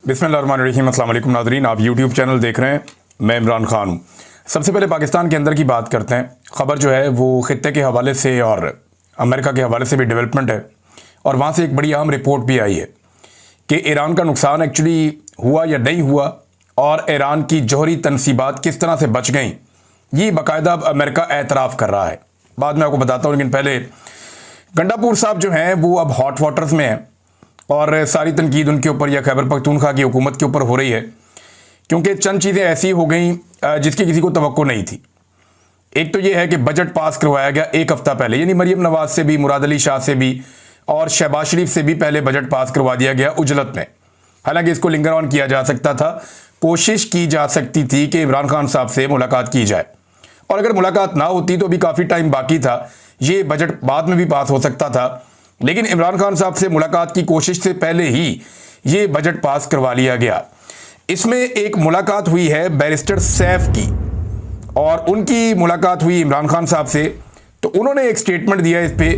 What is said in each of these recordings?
बिस्मिल्लाहिर्रहमानिर्रहीम। अस्सलाम वालेकुम नाज़रीन, आप यूट्यूब चैनल देख रहे हैं। मैं इमरान खान हूँ। सबसे पहले पाकिस्तान के अंदर की बात करते हैं। ख़बर जो है वो ख़ित्ते के हवाले से और अमेरिका के हवाले से भी डेवलपमेंट है, और वहाँ से एक बड़ी अहम रिपोर्ट भी आई है कि ईरान का नुकसान एक्चुअली हुआ या नहीं हुआ, और ईरान की जौहरी तनसीबात किस तरह से बच गई, ये बाकायदा अब अमेरिका एतराफ़ कर रहा है। बाद में आपको बताता हूँ, लेकिन पहले गंडापुर साहब जो हैं वो अब हॉट वाटर्स में हैं, और सारी तनकीद उनके ऊपर या खैबर पख्तूनख्वा की हुकूमत के ऊपर हो रही है, क्योंकि चंद चीज़ें ऐसी हो गई जिसकी किसी को तवक्को नहीं थी। एक तो ये है कि बजट पास करवाया गया एक हफ़्ता पहले, यानी मरीम नवाज से भी, मुराद अली शाह से भी और शहबाज शरीफ से भी पहले बजट पास करवा दिया गया उजलत में। हालांकि इसको लिंगर ऑन किया जा सकता था, कोशिश की जा सकती थी कि इमरान खान साहब से मुलाकात की जाए, और अगर मुलाकात ना होती तो अभी काफ़ी टाइम बाकी था, ये बजट बाद में भी पास हो सकता था। लेकिन इमरान खान साहब से मुलाकात की कोशिश से पहले ही ये बजट पास करवा लिया गया। इसमें एक मुलाकात हुई है बैरिस्टर सैफ की, और उनकी मुलाकात हुई इमरान खान साहब से, तो उन्होंने एक स्टेटमेंट दिया इस पे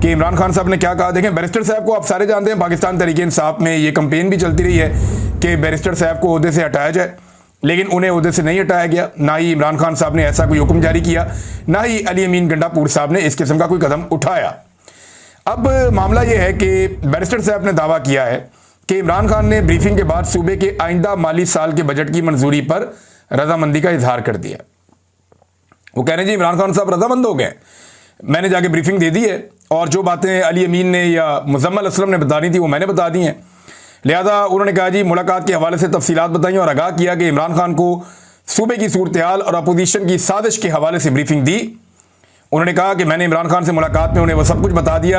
कि इमरान खान साहब ने क्या कहा। देखें, बैरिस्टर साहब को आप सारे जानते हैं, पाकिस्तान तहरीक इंसाफ में ये कंपेन भी चलती रही है कि बैरिस्टर साहब को ओहदे से हटाया जाए, लेकिन उन्हें ओहदे से नहीं हटाया गया। ना ही इमरान खान साहब ने ऐसा कोई हुक्म जारी किया, ना ही अली अमीन गंडापुर साहब ने इस किस्म का कोई कदम उठाया। अब मामला यह है कि बैरिस्टर साहब ने दावा किया है कि इमरान खान ने ब्रीफिंग के बाद सूबे के आइंदा माली साल के बजट की मंजूरी पर रजामंदी का इजहार कर दिया। वो कह रहे हैं जी इमरान खान साहब रजामंद हो गए, मैंने जाके ब्रीफिंग दे दी है, और जो बातें अली अमीन ने या मुजम्मल असलम ने बतानी थी वो मैंने बता दी हैं। लिहाजा उन्होंने कहा जी मुलाकात के हवाले से तफसीलात बताई, और आगाह किया कि इमरान खान को सूबे की सूरत हाल और अपोजिशन की साजिश के हवाले से ब्रीफिंग दी। उन्होंने कहा कि मैंने इमरान खान से मुलाकात में उन्हें वह सब कुछ बता दिया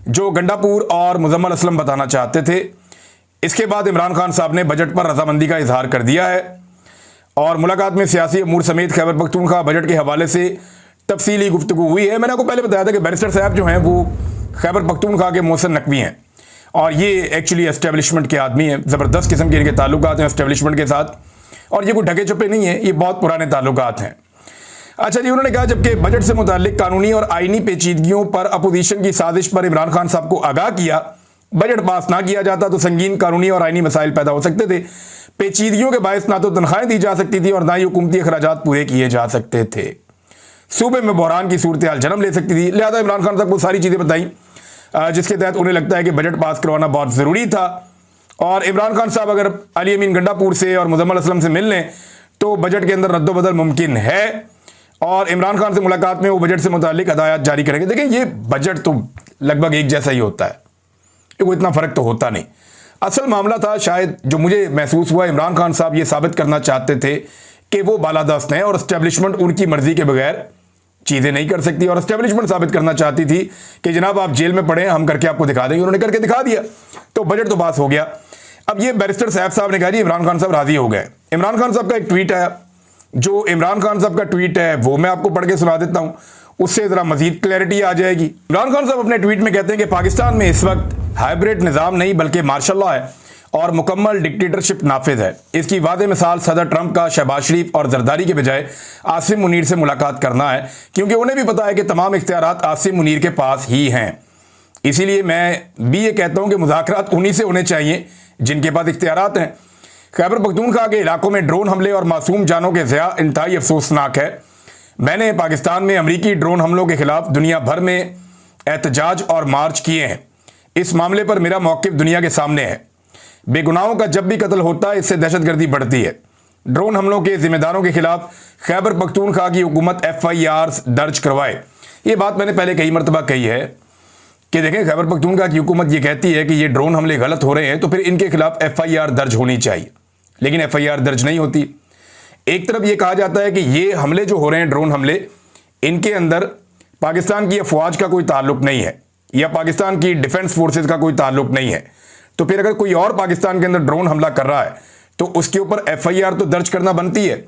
जो गंडापुर और मुजम्मल असलम बताना चाहते थे। इसके बाद इमरान खान साहब ने बजट पर रजामंदी का इजहार कर दिया है, और मुलाकात में सियासी अमूर समेत खैबर पख्तूनख्वा बजट के हवाले से तफसीली गुफ्तगू हुई है। मैंने आपको पहले बताया था कि बैरिस्टर साहब जो हैं वो खैबर पख्तूनख्वा के मोहसिन नकवी हैं, और ये एक्चुअली एस्टेब्लिशमेंट के आदमी हैं। ज़बरदस्त किस्म के इनके ताल्लुकात हैं एस्टेब्लिशमेंट के साथ, और ये कोई ढके छुपे नहीं है, ये बहुत पुराने ताल्लुकात हैं। अच्छा जी, उन्होंने कहा जबकि बजट से मुताल्लिक कानूनी और आईनी पेचीदगियों पर अपोजिशन की साजिश पर इमरान खान साहब को आगाह किया, बजट पास ना किया जाता तो संगीन कानूनी और आईनी मसाइल पैदा हो सकते थे। पेचीदगियों के बायस ना तो तनख्वाहें दी जा सकती थी और ना ही हुकूमती अखराजात पूरे किए जा सकते थे। सूबे में बहरान की सूरत हाल जन्म ले सकती थी। लिहाजा इमरान खान साहब को सारी चीज़ें बताई जिसके तहत उन्हें लगता है कि बजट पास करवाना बहुत ज़रूरी था, और इमरान खान साहब अगर अली अमीन गंडापुर से और मुजम्मल असलम से मिल लें तो बजट के अंदर रद्दोबदल मुमकिन है, और इमरान खान से मुलाकात में वो बजट से मुतालिक हदायत जारी करेंगे। देखें, ये बजट तो लगभग एक जैसा ही होता है, कोई इतना फ़र्क तो होता नहीं। असल मामला था शायद जो मुझे महसूस हुआ, इमरान खान साहब ये साबित करना चाहते थे कि वो बालादस्त हैं और इस्टेब्लिशमेंट उनकी मर्जी के बगैर चीज़ें नहीं कर सकती, और इस्टेब्लिशमेंट साबित करना चाहती थी कि जनाब आप जेल में पड़े, हम करके आपको दिखा देंगे। उन्होंने करके दिखा दिया, तो बजट तो पास हो गया। अब ये बैरिस्टर साहब ने कहा जी इमरान खान साहब राजी हो गए। इमरान खान साहब का एक ट्वीट आया, जो इमरान खान साहब का ट्वीट है वो मैं आपको पढ़ के सुना देता हूं, उससे ज़रा मजीद क्लैरिटी आ जाएगी। इमरान खान साहब अपने ट्वीट में कहते हैं कि पाकिस्तान में इस वक्त हाइब्रिड निज़ाम नहीं बल्कि मार्शल लॉ है, और मुकम्मल डिक्टेटरशिप नाफिज है। इसकी वादे मिसाल सदर ट्रंप का शहबाज शरीफ और जरदारी के बजाय आसिम मुनीर से मुलाकात करना है, क्योंकि उन्हें भी पता है कि तमाम इख्तियारात आसिम मुनीर के पास ही हैं। इसीलिए मैं भी ये कहता हूँ कि मुज़ाकरात उन्हीं से होने चाहिए जिनके पास इख्तियारात हैं। खैबर पख्तूनख्वा के इलाकों में ड्रोन हमले और मासूम जानों के ज़िया इंतहाई अफसोसनाक है। मैंने पाकिस्तान में अमरीकी ड्रोन हमलों के खिलाफ दुनिया भर में एहतजाज और मार्च किए हैं। इस मामले पर मेरा मौक़िफ़ दुनिया के सामने है। बेगुनाहों का जब भी कत्ल होता है इससे दहशतगर्दी बढ़ती है। ड्रोन हमलों के जिम्मेदारों के खिलाफ खैबर पख्तूनख्वा की हुकूमत FIR दर्ज करवाए। ये बात मैंने पहले कई मरतबा कही है कि देखें, खैबर पख्तूनख्वा की हुकूमत ये कहती है कि ये ड्रोन हमले गलत हो रहे हैं तो फिर इनके खिलाफ FIR दर्ज होनी चाहिए, लेकिन FIR दर्ज नहीं होती। एक तरफ ये कहा जाता है कि ये हमले जो हो रहे हैं, ड्रोन हमले, इनके अंदर पाकिस्तान की अफवाज का कोई ताल्लुक नहीं है या पाकिस्तान की डिफेंस फोर्सेज का कोई ताल्लुक नहीं है। तो फिर अगर कोई और पाकिस्तान के अंदर ड्रोन हमला कर रहा है तो उसके ऊपर FIR तो दर्ज करना बनती है।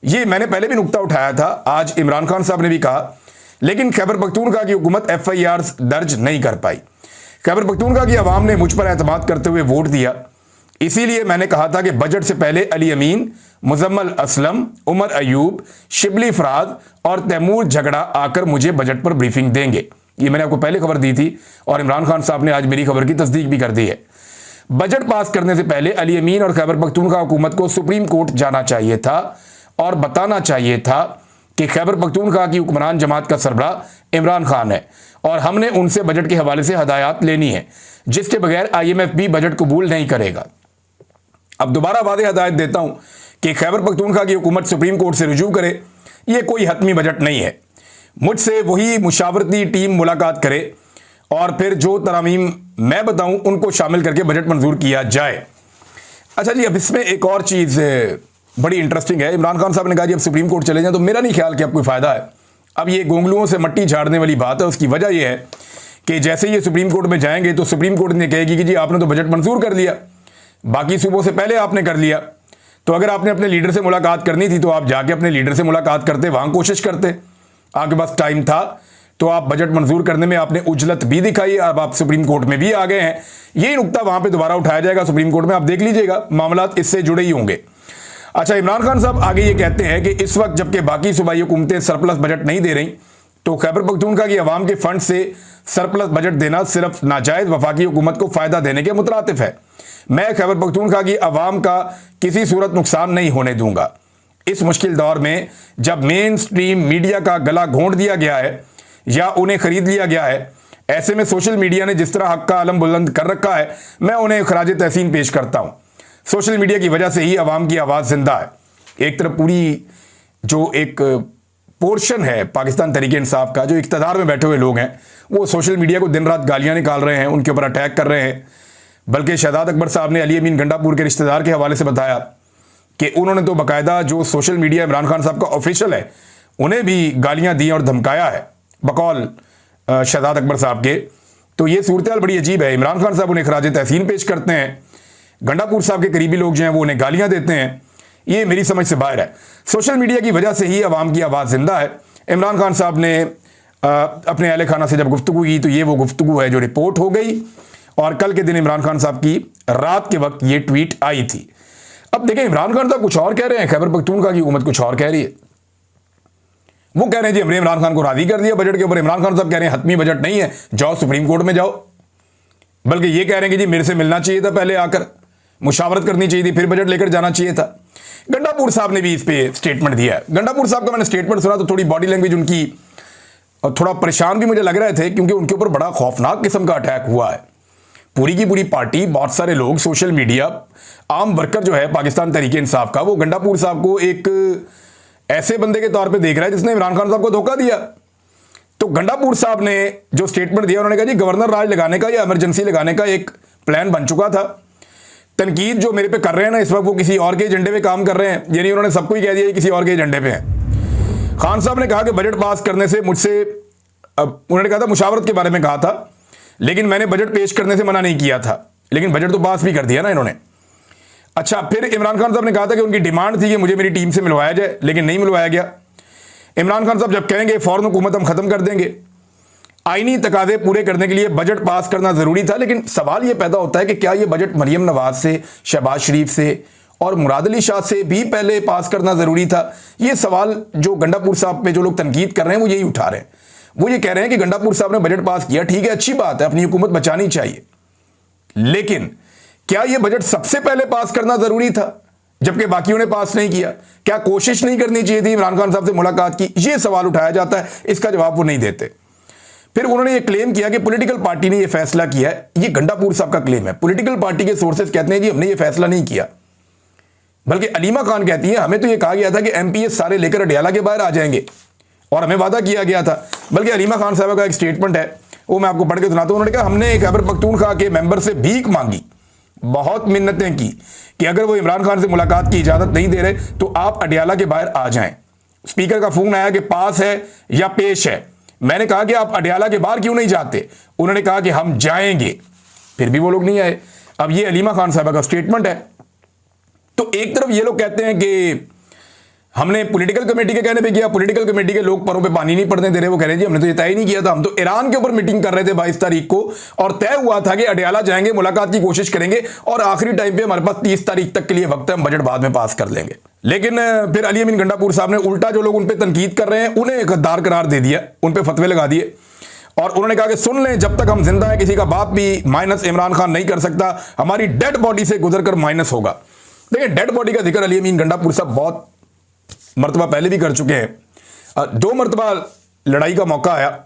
ये मैंने पहले भी नुक्ता उठाया था, आज इमरान खान साहब ने भी कहा, लेकिन खैबर पख्तूनख्वा की हुकूमत FIR दर्ज नहीं कर पाई। खैबर पख्तूनख्वा की आवाम ने मुझ पर एतमाद करते हुए वोट दिया, इसीलिए मैंने कहा था कि बजट से पहले अली अमीन, मुजम्मल असलम, उमर अयूब, शिबली फराद और तैमूर झगड़ा आकर मुझे बजट पर ब्रीफिंग देंगे। ये मैंने आपको पहले खबर दी थी, और इमरान खान साहब ने आज मेरी खबर की तस्दीक भी कर दी है। बजट पास करने से पहले अली अमीन और खैबर पख्तूनख्वा हुकूमत को सुप्रीम कोर्ट जाना चाहिए था और बताना चाहिए था कि खैबर पख्तूनख्वा की हुक्मरान जमात का सरबराह इमरान खान है और हमने उनसे बजट के हवाले से हदायत लेनी है, जिसके बगैर IMF भी बजट कबूल नहीं करेगा। अब दोबारा वादे हदायत देता हूं कि खैबर पख्तूनख्वा की हुकूमत सुप्रीम कोर्ट से रुजू करे। यह कोई हतमी बजट नहीं है। मुझसे वही मुशावरती टीम मुलाकात करे और फिर जो तरामीम मैं बताऊं उनको शामिल करके बजट मंजूर किया जाए। अच्छा जी, अब इसमें एक और चीज़ बड़ी इंटरेस्टिंग है। इमरान खान साहब ने कहा जी अब सुप्रीम कोर्ट चले जाएं, तो मेरा नहीं ख्याल कि अब कोई फ़ायदा है। अब ये गोंगलुओं से मट्टी झाड़ने वाली बात है। उसकी वजह यह है कि जैसे ये सुप्रीम कोर्ट में जाएंगे तो सुप्रीम कोर्ट ने कहेगी कि जी आपने तो बजट मंजूर कर लिया, बाकी सूबों से पहले आपने कर लिया, तो अगर आपने अपने लीडर से मुलाकात करनी थी तो आप जाके अपने लीडर से मुलाकात करते, वहाँ कोशिश करते, आपके पास टाइम था तो आप बजट मंजूर करने में आपने उजलत भी दिखाई। अब आप सुप्रीम कोर्ट में भी आ गए हैं। यही नुकता वहाँ पे दोबारा उठाया जाएगा सुप्रीम कोर्ट में, आप देख लीजिएगा, मामलात इससे जुड़े ही होंगे। अच्छा, इमरान खान साहब आगे ये कहते हैं कि इस वक्त जबकि बाकी सूबाई हुकूमतें सरप्लस बजट नहीं दे रही, तो खैबर पख्तूनख्वा की अवाम के फंड से सरप्लस बजट देना सिर्फ नाजायज़ वफाकी हुकूमत को फ़ायदा देने के मुतरातिफ है। मैं खैबर पख्तूनख्वा की अवाम का किसी सूरत नुकसान नहीं होने दूंगा। इस मुश्किल दौर में जब मेन स्ट्रीम मीडिया का गला घोंट दिया गया है या उन्हें खरीद लिया गया है, ऐसे में सोशल मीडिया ने जिस तरह हक का आलम बुलंद कर रखा है, मैं उन्हें खराज तहसीन पेश करता हूं। सोशल मीडिया की वजह से ही अवाम की आवाज़ जिंदा है। एक तरफ पूरी जो एक पोर्शन है पाकिस्तान तहरीक इंसाफ का, जो इक़्तिदार में बैठे हुए लोग हैं, वो सोशल मीडिया को दिन रात गालियाँ निकाल रहे हैं, उनके ऊपर अटैक कर रहे हैं। बल्कि शहजाद अकबर साहब ने अली अमीन गंडापुर के रिश्तेदार के हवाले से बताया कि उन्होंने तो बाकायदा जो सोशल मीडिया इमरान खान साहब का ऑफिशियल है उन्हें भी गालियाँ दी और धमकाया है बकौल शहजाद अकबर साहब के। तो ये सूरत हाल बड़ी अजीब है। इमरान खान साहब उन्हें खराज तहसीन पेश करते हैं, गंडापुर साहब के करीबी लोग जो हैं वो उन्हें गालियाँ देते हैं। ये मेरी समझ से बाहर है। सोशल मीडिया की वजह से ही अवाम की आवाज़ जिंदा है। इमरान खान साहब ने अपने अहले खाना से जब गुफ्तगू की तो ये वो गुफ्तगू है जो रिपोर्ट हो गई, और कल के दिन इमरान खान साहब की रात के वक्त ये ट्वीट आई थी। अब देखें, इमरान खान साहब कुछ और कह रहे हैं, खैबर पख्तूनख्वा की हुकूमत कुछ और कह रही है। वो कह रहे हैं जी हमने इमरान खान को राजी कर दिया बजट के ऊपर। इमरान खान साहब कह रहे हैं हतमी बजट नहीं है, जाओ सुप्रीम कोर्ट में जाओ। बल्कि ये कह रहे हैं कि जी मेरे से मिलना चाहिए था, पहले आकर मुशावरत करनी चाहिए थी, फिर बजट लेकर जाना चाहिए था। गंडापुर साहब ने भी इस पे स्टेटमेंट दिया है। गंडापुर साहब का मैंने स्टेटमेंट सुना तो थोड़ी बॉडी लैंग्वेज उनकी, और थोड़ा परेशान भी मुझे लग रहे थे, क्योंकि उनके ऊपर बड़ा खौफनाक किस्म का अटैक हुआ है। पूरी की पूरी पार्टी, बहुत सारे लोग, सोशल मीडिया, आम वर्कर जो है पाकिस्तान तहरीक इंसाफ का, वो गंडापुर साहब को एक ऐसे बंदे के तौर पे देख रहा है जिसने इमरान खान साहब को धोखा दिया। तो गंडापुर साहब ने जो स्टेटमेंट दिया, उन्होंने कहा जी गवर्नर राज लगाने का या इमरजेंसी लगाने का एक प्लान बन चुका था। तनकीद जो मेरे पे कर रहे हैं ना इस वक्त, वो किसी और के एजेंडे पे काम कर रहे हैं। यानी उन्होंने सबको ही कह दिया किसी और के एजेंडे पे हैं। खान साहब ने कहा कि बजट पास करने से मुझसे, उन्होंने कहा था मुशावरत के बारे में कहा था, लेकिन मैंने बजट पेश करने से मना नहीं किया था, लेकिन बजट तो पास भी कर दिया ना इन्होंने। अच्छा, फिर इमरान खान साहब ने कहा था कि उनकी डिमांड थी कि मुझे मेरी टीम से मिलवाया जाए, लेकिन नहीं मिलवाया गया। इमरान खान साहब जब कहेंगे फौरन हुकूमत हम खत्म कर देंगे। आईनी तकाजे पूरे करने के लिए बजट पास करना जरूरी था, लेकिन सवाल यह पैदा होता है कि क्या यह बजट मरियम नवाज से, शहबाज शरीफ से और मुराद अली शाह से भी पहले पास करना जरूरी था? यह सवाल जो गंडापुर साहब पे जो लोग तनकीद कर रहे हैं वो यही उठा रहे हैं। वो ये कह रहे हैं कि गंडापुर साहब ने बजट पास किया, ठीक है, अच्छी बात है, अपनी हुकूमत बचानी चाहिए, लेकिन क्या यह बजट सबसे पहले पास करना जरूरी था जबकि बाकियों ने पास नहीं किया? क्या कोशिश नहीं करनी चाहिए थी इमरान खान साहब से मुलाकात की? यह सवाल उठाया जाता है, इसका जवाब वो नहीं देते। फिर उन्होंने ये क्लेम किया कि पॉलिटिकल पार्टी ने यह फैसला किया है। यह गंडापुर साहब का क्लेम है। पॉलिटिकल पार्टी के सोर्सेज कहते हैं जी हमने ये फैसला नहीं किया, बल्कि अलीमा खान कहती है हमें तो यह कहा गया था कि एमपीएस सारे लेकर अडियाला के बाहर आ जाएंगे और हमें वादा किया गया था। बल्कि अलीमा खान साहब का एक स्टेटमेंट है, वो मैं आपको पढ़ के सुनाता हूं। उन्होंने कहा हमने खैबर पख्तूनख्वा के मेंबर से भीख मांगी, बहुत मिन्नतें की कि अगर वो इमरान खान से मुलाकात की इजाजत नहीं दे रहे तो आप अडियाला के बाहर आ जाएं। स्पीकर का फोन आया कि पास है या पेश है। मैंने कहा कि आप अडियाला के बाहर क्यों नहीं जाते? उन्होंने कहा कि हम जाएंगे, फिर भी वो लोग नहीं आए। अब ये अलीमा खान साहब का स्टेटमेंट है। तो एक तरफ ये लोग कहते हैं कि हमने पॉलिटिकल कमेटी के कहने पे किया, पॉलिटिकल कमेटी के लोग परों पे पानी नहीं पड़ने दे रहे। वो कह रहे हैं जी हमने तो ये तय नहीं किया था, हम तो ईरान के ऊपर मीटिंग कर रहे थे 22 तारीख को और तय हुआ था कि अडियाला जाएंगे, मुलाकात की कोशिश करेंगे और आखिरी टाइम पे हमारे पास 30 तारीख तक के लिए वक्त है, हम बजट बाद में पास कर लेंगे। लेकिन फिर अली अमीन गंडापुर साहब ने उल्टा जो लोग उन पर तनकीद कर रहे हैं उन्हें गद्दार करार दे दिया, उन पर फतवे लगा दिए और उन्होंने कहा कि सुन लें, जब तक हम जिंदा हैं किसी का बाप भी माइनस इमरान खान नहीं कर सकता, हमारी डेड बॉडी से गुजरकर माइनस होगा। देखिए, डेड बॉडी का जिक्र अली अमीन गंडापुर साहब बहुत मरतबा पहले भी कर चुके हैं। 2 मरतबा लड़ाई का मौका आया,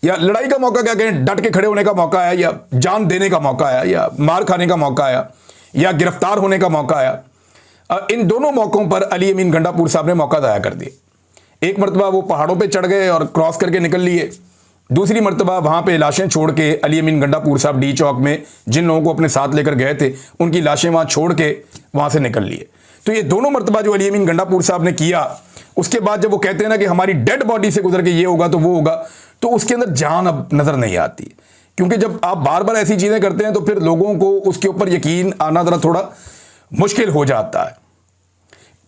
या लड़ाई का मौका क्या कहें, डट के खड़े होने का मौका आया, या जान देने का मौका आया, या मार खाने का मौका आया, या गिरफ्तार होने का मौका आया। इन दोनों मौकों पर अली अमीन गंडापुर साहब ने मौका ज़ाया कर दिए। एक मरतबा वो पहाड़ों पे चढ़ गए और क्रॉस करके निकल लिए, दूसरी मरतबा वहाँ पे लाशें छोड़ के अली अमीन गंडापुर साहब डी चौक में जिन लोगों को अपने साथ लेकर गए थे उनकी लाशें वहाँ छोड़ के वहाँ से निकल लिए। तो ये दोनों मरतबा जो अली अमीन गंडापुर साहब ने किया, उसके बाद जब वो कहते हैं ना कि हमारी डेड बॉडी से गुजर के ये होगा तो वो होगा, तो उसके अंदर जान अब नज़र नहीं आती। क्योंकि जब आप बार बार ऐसी चीज़ें करते हैं तो फिर लोगों को उसके ऊपर यकीन आना ज़रा थोड़ा मुश्किल हो जाता है।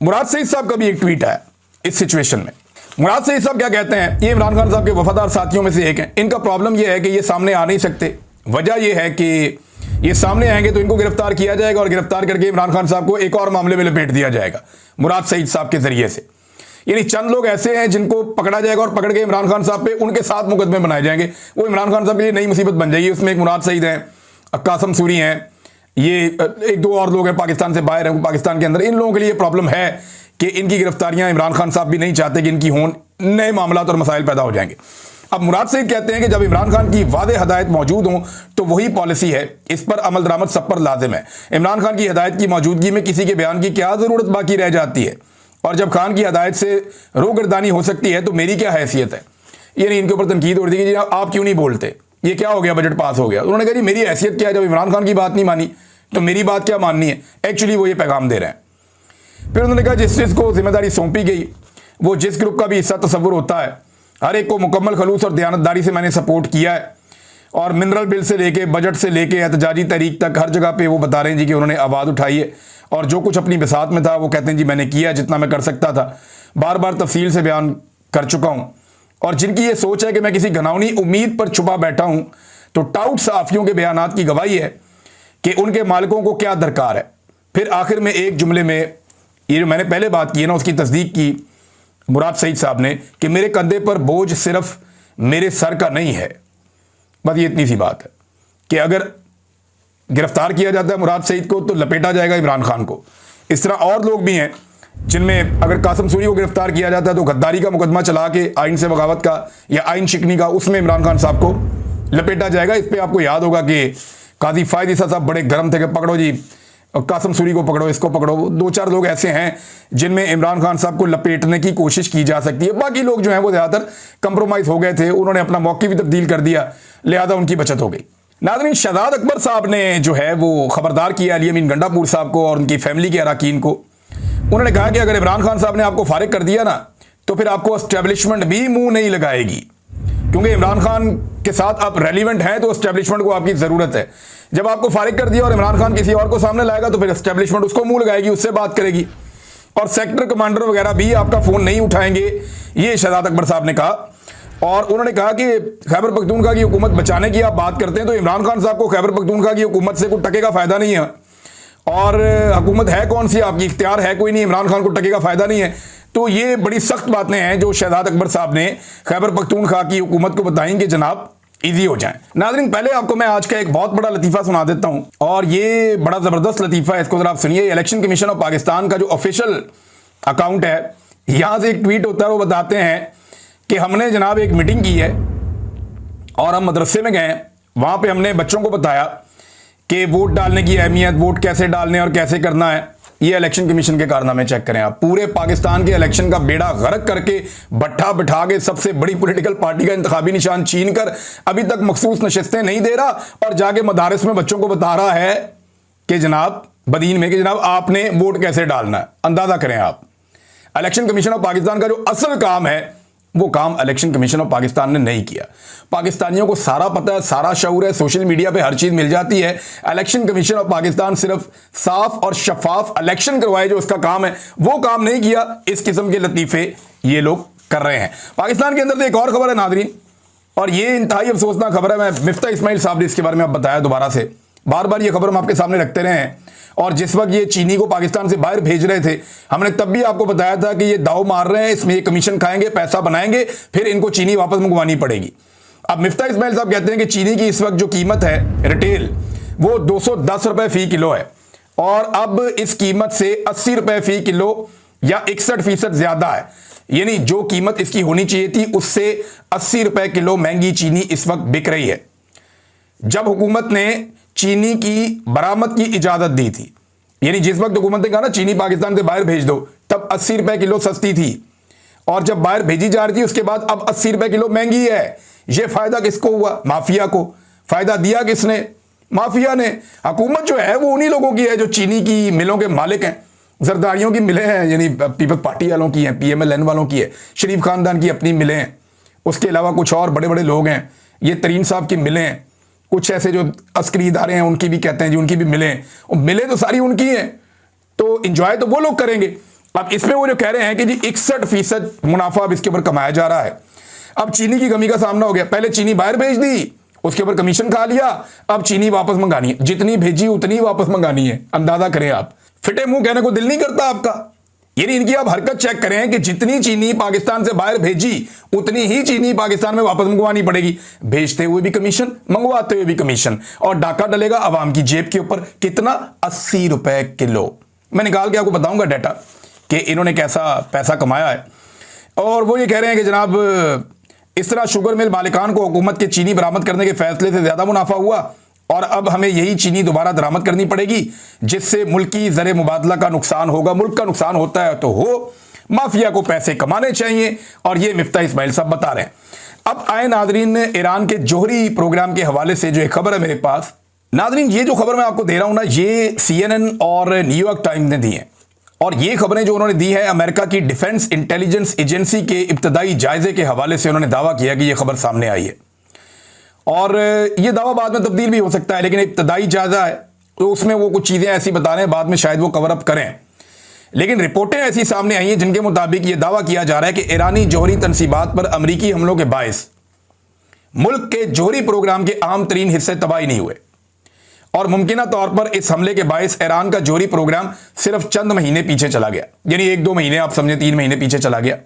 मुराद सईद साहब का भी एक ट्वीट है इस सिचुएशन में। मुराद सईद साहब क्या कहते हैं, ये इमरान खान साहब के वफादार साथियों में से एक हैं। इनका प्रॉब्लम यह है कि ये सामने आ नहीं सकते। वजह यह है कि ये सामने आएंगे तो इनको गिरफ्तार किया जाएगा और गिरफ्तार करके इमरान खान साहब को एक और मामले में लपेट दिया जाएगा मुराद सईद साहब के जरिए से। यानी चंद लोग ऐसे हैं जिनको पकड़ा जाएगा और पकड़ के इमरान खान साहब पे उनके साथ मुकदमे बनाए जाएंगे, वो इमरान खान साहब के लिए नई मुसीबत बन जाएगी। उसमें एक मुराद सईद हैं, कासम सूरी हैं, ये 1-2 और लोग हैं पाकिस्तान से बाहर हैं, पाकिस्तान के अंदर। इन लोगों के लिए प्रॉब्लम है कि इनकी गिरफ्तारियां इमरान खान साहब भी नहीं चाहते कि इनकी हों, नए मामला और मसाइल पैदा हो जाएंगे। अब मुराद सईद कहते हैं कि जब इमरान खान की वादे हदायत मौजूद हों तो वही पॉलिसी है, इस पर अमल दरामद सब पर लाजिम है। इमरान खान की हदायत की मौजूदगी में किसी के बयान की क्या ज़रूरत बाकी रह जाती है, और जब खान की हदायत से रोगर्दानी हो सकती है तो मेरी क्या हैसियत है। यानी इनके ऊपर तनकीद हो रही थी कि आप क्यों नहीं बोलते, ये क्या हो गया, बजट पास हो गया। उन्होंने कहा जी मेरी हैसियत क्या है, जब इमरान खान की बात नहीं मानी तो मेरी बात क्या माननी है। एक्चुअली वो ये पैगाम दे रहे हैं। फिर उन्होंने कहा जिस चीज़ को जिम्मेदारी सौंपी गई वो जिस ग्रुप का भी हिस्सा तस्वुर होता है, हर एक को मुकम्मल खलूस और दयानतदारी से मैंने सपोर्ट किया है। और मिनरल बिल से लेके बजट से लेके एहतजाजी तहरीक तक हर जगह पे वो बता रहे हैं जी कि उन्होंने आवाज़ उठाई है, और जो कुछ अपनी बिसात में था वो कहते हैं जी मैंने किया जितना मैं कर सकता था। बार बार तफसील से बयान कर चुका हूँ। और जिनकी ये सोच है कि मैं किसी घनावनी उम्मीद पर छुपा बैठा हूँ, तो टाउट सहाफ़ियों के बयानात की गवाही है कि उनके मालिकों को क्या दरकार है। फिर आखिर में एक जुमले में ये जो मैंने पहले बात की है ना, उसकी तस्दीक की मुराद सईद साहब ने कि मेरे कंधे पर बोझ सिर्फ मेरे सर का नहीं है। बस ये इतनी सी बात है कि अगर गिरफ्तार किया जाता है मुराद सईद को तो लपेटा जाएगा इमरान खान को। इस तरह और लोग भी हैं जिनमें अगर कासम सूरी को गिरफ्तार किया जाता है तो गद्दारी का मुकदमा चला के आइन से बगावत का या आइन शिकनी का, उसमें इमरान खान साहब को लपेटा जाएगा। इस पर आपको याद होगा कि काजी फायद ईसा साहब बड़े गर्म थे कि पकड़ो जी कासम सूरी को पकड़ो, इसको पकड़ो। 2-4 लोग ऐसे हैं जिनमें इमरान खान साहब को लपेटने की कोशिश की जा सकती है। बाकी लोग जो हैं वो ज़्यादातर कंप्रोमाइज़ हो गए थे, उन्होंने अपना मौके भी तब्दील कर दिया, लिहाजा उनकी बचत हो गई। नाज़रीन, शहजाद अकबर साहब ने जो है वो खबरदार किया अली अमीन गंडापुर साहब को और उनकी फैमिली के अरकान को। उन्होंने कहा कि अगर इमरान खान साहब ने आपको फारिग कर दिया ना तो फिर आपको एस्टेब्लिशमेंट भी मुंह नहीं लगाएगी, क्योंकि इमरान खान के साथ आप रेलिवेंट हैं तो एस्टेब्लिशमेंट को आपकी ज़रूरत है। जब आपको फारिग कर दिया और इमरान खान किसी और को सामने लाएगा तो फिर एस्टेब्लिशमेंट उसको मुंह लगाएगी, उससे बात करेगी, और सेक्टर कमांडर वगैरह भी आपका फ़ोन नहीं उठाएंगे। ये शहजाद अकबर साहब ने कहा। और उन्होंने कहा कि खैबर पख्तूनख्वा की हुकूमत बचाने की आप बात करते हैं तो इमरान खान साहब को खैबर पख्तूनख्वा की हुकूमत से कोई टके का फ़ायदा नहीं है, और हुकूमत है कौन सी, आपकी इख्तियार है कोई नहीं, इमरान खान को टके का फ़ायदा नहीं है। तो ये बड़ी सख्त बातें हैं जो शहजाद अकबर साहब ने खैबर पख्तूनख्वा की हुकूमत को बताई कि जनाब ईजी हो जाए। नाज़रीन, पहले आपको मैं आज का एक बहुत बड़ा लतीफ़ा सुना देता हूँ, और ये बड़ा ज़बरदस्त लतीफ़ा है, इसको ज़रा आप सुनिए। इलेक्शन कमीशन ऑफ पाकिस्तान का जो ऑफिशियल अकाउंट है, यहाँ से एक ट्वीट होता है, वो बताते हैं कि हमने जनाब एक मीटिंग की है और हम मदरसे में गए, वहाँ पे हमने बच्चों को बताया कि वोट डालने की अहमियत, वोट कैसे डालने और कैसे करना है। ये इलेक्शन कमीशन के कारनामे चेक करें आप। पूरे पाकिस्तान के इलेक्शन का बेड़ा गर्क करके भट्ठा बिठा के सबसे बड़ी पॉलिटिकल पार्टी का इंतखाबी निशान छीन कर अभी तक मखसूस नशिस्तें नहीं दे रहा, और जाके मदारिस में बच्चों को बता रहा है कि जनाब बदीन में कि जनाब आपने वोट कैसे डालना है। अंदाजा करें आप, इलेक्शन कमीशन ऑफ पाकिस्तान का जो असल काम है वो काम इलेक्शन कमीशन ऑफ पाकिस्तान ने नहीं किया। पाकिस्तानियों को सारा पता है, सारा शऊर है, सोशल मीडिया पे हर चीज़ मिल जाती है। इलेक्शन कमीशन ऑफ पाकिस्तान सिर्फ साफ और शफाफ इलेक्शन करवाए, जो उसका काम है वो काम नहीं किया। इस किस्म के लतीफ़े ये लोग कर रहे हैं। पाकिस्तान के अंदर तो एक और खबर है नाज़रीन, और ये इंतहाई अफसोसनाक खबर है। मैं मिफ्ता इस्माइल साहब ने इसके बारे में अब बताया दोबारा से, बार बार ये खबर हम आपके सामने रखते रहे हैं, और जिस वक्त ये चीनी को पाकिस्तान से बाहर भेज रहे थे हमने तब भी आपको बताया था कि ये दाव मार रहे हैं, इसमें ये कमीशन खाएंगे, पैसा बनाएंगे, फिर इनको चीनी वापस मंगवानी पड़ेगी। अब मिफ्ता इस्माइल साहब कहते हैं कि चीनी की इस वक्त जो कीमत है रिटेल वो 210 रुपए फी किलो है और अब इस कीमत से 80 रुपए फी किलो या 61% ज्यादा है, यानी जो कीमत इसकी होनी चाहिए थी उससे 80 रुपए किलो महंगी चीनी इस वक्त बिक रही है। जब हुकूमत ने चीनी की बरामद की इजाजत दी थी, यानी जिस वक्त हुकूमत ने कहा ना चीनी पाकिस्तान से बाहर भेज दो, तब 80 रुपए किलो सस्ती थी और जब बाहर भेजी जा रही थी उसके बाद अब 80 रुपए किलो महंगी है। यह फायदा किसको हुआ? माफिया को। फायदा दिया किसने? माफिया ने। हुकूमत जो है वो उन्हीं लोगों की है जो चीनी की मिलों के मालिक हैं। जरदारियों की मिलें हैं, यानी पीपल्स पार्टी वालों की हैं, PMLN वालों की है, शरीफ खानदान की अपनी मिलें हैं, उसके अलावा कुछ और बड़े बड़े लोग हैं, ये तरीन साहब की मिलें हैं, कुछ ऐसे जो अस्करी इदारे हैं उनकी भी कहते हैं जी उनकी भी मिलें, और मिलें तो सारी उनकी हैं, तो इंजॉय तो वो लोग करेंगे। अब इसमें वो जो कह रहे हैं कि जी 61% मुनाफा अब इसके ऊपर कमाया जा रहा है। अब चीनी की कमी का सामना हो गया, पहले चीनी बाहर भेज दी, उसके ऊपर कमीशन खा लिया, अब चीनी वापस मंगानी है, जितनी भेजी उतनी वापस मंगानी है। अंदाजा करें आप, फिटे मुंह कहने को दिल नहीं करता आपका। यानी इनकी आप हरकत चेक करें कि जितनी चीनी पाकिस्तान से बाहर भेजी उतनी ही चीनी पाकिस्तान में वापस मंगवानी पड़ेगी, भेजते हुए भी कमीशन, मंगवाते हुए भी कमीशन, और डाका डलेगा अवाम की जेब के ऊपर। कितना? 80 रुपए किलो। मैं निकाल के आपको बताऊंगा डाटा कि इन्होंने कैसा पैसा कमाया है। और वो ये कह रहे हैं कि जनाब इस तरह शुगर मिल मालिकान को हुकूमत के चीनी बरामद करने के फैसले से ज्यादा मुनाफा हुआ और अब हमें यही चीनी दोबारा दरामद करनी पड़ेगी, जिससे मुल्की ज़र मुबादला का नुकसान होगा। मुल्क का नुकसान होता है तो हो, माफिया को पैसे कमाने चाहिए, और ये मिफ्ता इस्माइल साहब बता रहे हैं। अब आए नाजरीन, ईरान के जोहरी प्रोग्राम के हवाले से जो एक खबर है मेरे पास। नाजरीन, ये जो खबर मैं आपको दे रहा हूं ना, ये CNN और न्यूयॉर्क टाइम्स ने दी है, और ये खबरें जो उन्होंने दी है अमेरिका की डिफेंस इंटेलिजेंस एजेंसी के इब्तदाई जायजे के हवाले से उन्होंने दावा किया कि यह खबर सामने आई है, और ये दावा बाद में तब्दील भी हो सकता है, लेकिन इब्तदाई जायजा है तो उसमें वो कुछ चीज़ें ऐसी बता रहे हैं, बाद में शायद वो कवर अप करें। लेकिन रिपोर्टें ऐसी सामने आई हैं जिनके मुताबिक ये दावा किया जा रहा है कि ईरानी जौहरी तनसीबात पर अमरीकी हमलों के बायस मुल्क के जौहरी प्रोग्राम के अहम तरीन हिस्से तबाही नहीं हुए, और मुमकिना तौर पर इस हमले के बायस ईरान का जौहरी प्रोग्राम सिर्फ चंद महीने पीछे चला गया, यानी 1-2 महीने, आप समझे 3 महीने पीछे चला गया।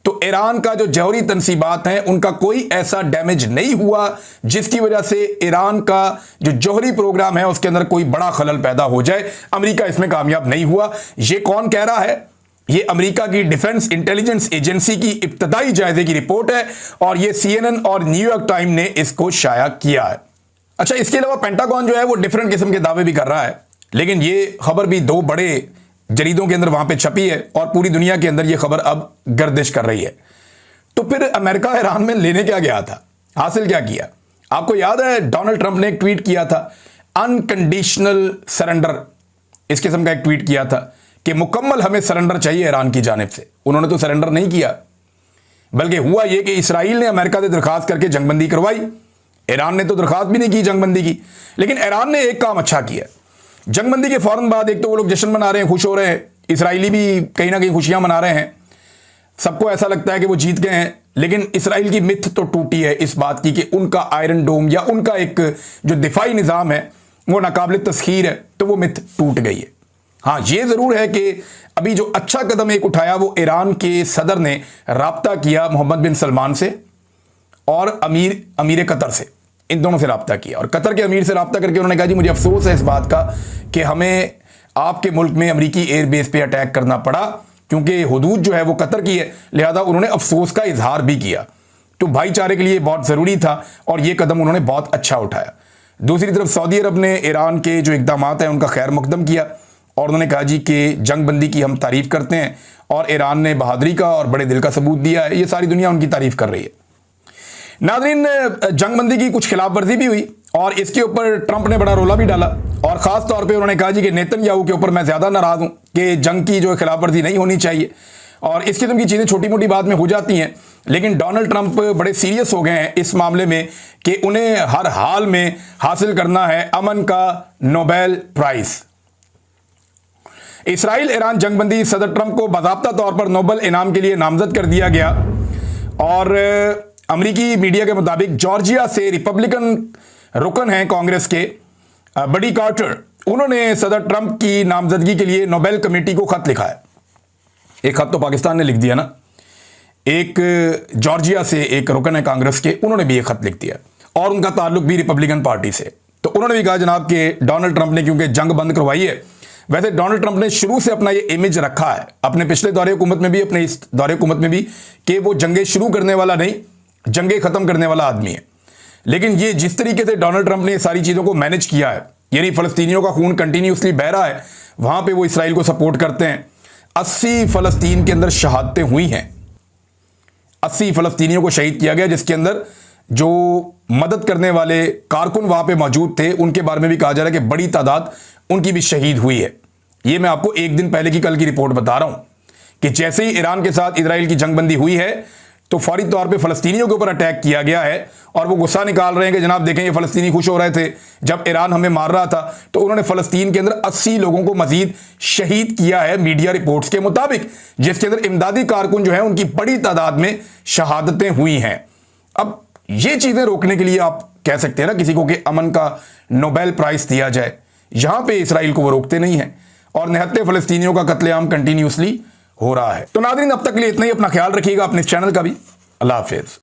तो ईरान का जो जौहरी तनसीबात हैं उनका कोई ऐसा डैमेज नहीं हुआ जिसकी वजह से ईरान का जो जौहरी प्रोग्राम है उसके अंदर कोई बड़ा खलल पैदा हो जाए। अमेरिका इसमें कामयाब नहीं हुआ। ये कौन कह रहा है? ये अमेरिका की डिफेंस इंटेलिजेंस एजेंसी की इब्तदाई जायजे की रिपोर्ट है, और ये CNN और न्यूयॉर्क टाइम ने इसको शाया किया है। अच्छा, इसके अलावा पेंटागन जो है वो डिफरेंट किस्म के दावे भी कर रहा है, लेकिन ये खबर भी 2 बड़े जरीदों के अंदर वहां पे छपी है और पूरी दुनिया के अंदर ये खबर अब गर्दिश कर रही है। तो फिर अमेरिका ईरान में लेने क्या गया था, हासिल क्या किया? आपको याद है डोनाल्ड ट्रंप ने एक ट्वीट किया था, अनकंडीशनल सरेंडर, इस किस्म का एक ट्वीट किया था कि मुकम्मल हमें सरेंडर चाहिए ईरान की जानिब से। उन्होंने तो सरेंडर नहीं किया, बल्कि हुआ यह कि इसराइल ने अमेरिका से दरखास्त करके जंगबंदी करवाई। ईरान ने तो दरखास्त भी नहीं की जंगबंदी की, लेकिन ईरान ने एक काम अच्छा किया। जंगबंदी के फौरन बाद एक तो वो लोग जश्न मना रहे हैं, खुश हो रहे हैं, इसराइली भी कहीं ना कहीं खुशियां मना रहे हैं, सबको ऐसा लगता है कि वो जीत गए हैं। लेकिन इसराइल की मिथ तो टूटी है इस बात की कि उनका आयरन डोम या उनका एक जो दिफाई निज़ाम है वो नाकाबिल तस्खीर है, तो वो मिथ टूट गई है। हाँ, ये ज़रूर है कि अभी जो अच्छा कदम एक उठाया वो ईरान के सदर ने राब्ता किया मोहम्मद बिन सलमान से और अमीर कतर से, इन दोनों से राब्ता किया, और कतर के अमीर से राब्ता करके उन्होंने कहा जी मुझे अफसोस है इस बात का कि हमें आपके मुल्क में अमरीकी एयरबेस पे अटैक करना पड़ा, क्योंकि हुदूद जो है वो कतर की है, लिहाजा उन्होंने अफसोस का इजहार भी किया। तो भाईचारे के लिए बहुत ज़रूरी था और ये कदम उन्होंने बहुत अच्छा उठाया। दूसरी तरफ सऊदी अरब ने ईरान के जो इक़दाम हैं उनका खैर मकदम किया और उन्होंने कहा जी कि जंगबंदी की हम तारीफ़ करते हैं, और ईरान ने बहादुरी का और बड़े दिल का सबूत दिया है। ये सारी दुनिया उनकी तारीफ़ कर रही है। नाज़रीन, जंगबंदी की कुछ खिलाफ वर्जी भी हुई और इसके ऊपर ट्रंप ने बड़ा रोला भी डाला, और ख़ास तौर पे उन्होंने कहा जी कि नेतन्याहू के ऊपर मैं ज़्यादा नाराज़ हूँ कि जंग की जो खिलाफ वर्जी नहीं होनी चाहिए, और इस किस्म की चीज़ें छोटी मोटी बात में हो जाती हैं। लेकिन डोनाल्ड ट्रंप बड़े सीरियस हो गए हैं इस मामले में कि उन्हें हर हाल में हासिल करना है अमन का नोबेल प्राइज़। इसराइल ईरान जंगबंदी, सदर ट्रंप को बाज़ाब्ता तौर पर नोबेल इनाम के लिए नामजद कर दिया गया, और अमरीकी मीडिया के मुताबिक जॉर्जिया से रिपब्लिकन रुकन हैं कांग्रेस के बडी कार्टर, उन्होंने सदर ट्रंप की नामजदगी के लिए नोबेल कमेटी को खत लिखा है। एक खत तो पाकिस्तान ने लिख दिया ना, एक जॉर्जिया से एक रुकन है कांग्रेस के, उन्होंने भी एक खत लिख दिया और उनका ताल्लुक भी रिपब्लिकन पार्टी से। तो उन्होंने भी कहा जनाब कि डोनाल्ड ट्रंप ने क्योंकि जंग बंद करवाई है, वैसे डोनाल्ड ट्रंप ने शुरू से अपना ये इमेज रखा है, अपने पिछले दौरे हुकूमत में भी, अपने इस दौरे हुकूमत में भी, कि वो जंगे शुरू करने वाला नहीं, जंगे खत्म करने वाला आदमी है। लेकिन ये जिस तरीके से डोनाल्ड ट्रंप ने ये सारी चीज़ों को मैनेज किया है, यानी फ़लस्तीनियों का खून कंटिन्यूसली बह रहा है, वहाँ पे वो इसराइल को सपोर्ट करते हैं। 80 फ़लस्तीन के अंदर शहादतें हुई हैं, 80 फ़लस्तीनियों को शहीद किया गया, जिसके अंदर जो मदद करने वाले कारकुन वहाँ पे मौजूद थे, उनके बारे में भी कहा जा रहा है कि बड़ी तादाद उनकी भी शहीद हुई है। ये मैं आपको एक दिन पहले की कल की रिपोर्ट बता रहा हूँ कि जैसे ही ईरान के साथ इजराइल की जंगबंदी हुई है तो फौरी तौर पे फ़लस्तीनियों के ऊपर अटैक किया गया है और वो गुस्सा निकाल रहे हैं कि जनाब देखें, ये फ़लस्तीनी खुश हो रहे थे जब ईरान हमें मार रहा था, तो उन्होंने फ़लस्तीन के अंदर 80 लोगों को मजीद शहीद किया है मीडिया रिपोर्ट्स के मुताबिक, जिसके अंदर इमदादी कारकुन जो है उनकी बड़ी तादाद में शहादतें हुई हैं। अब ये चीज़ें रोकने के लिए आप कह सकते हैं ना किसी को कि अमन का नोबेल प्राइज़ दिया जाए, यहां पे इसराइल को वो रोकते नहीं है और निहत्ते फ़लस्तीनियों का कत्लेआम कंटिन्यूसली हो रहा है। तो नाज़रीन, अब तक के लिए इतना ही। अपना ख्याल रखिएगा, अपने चैनल का भी। अल्लाह हाफिज़।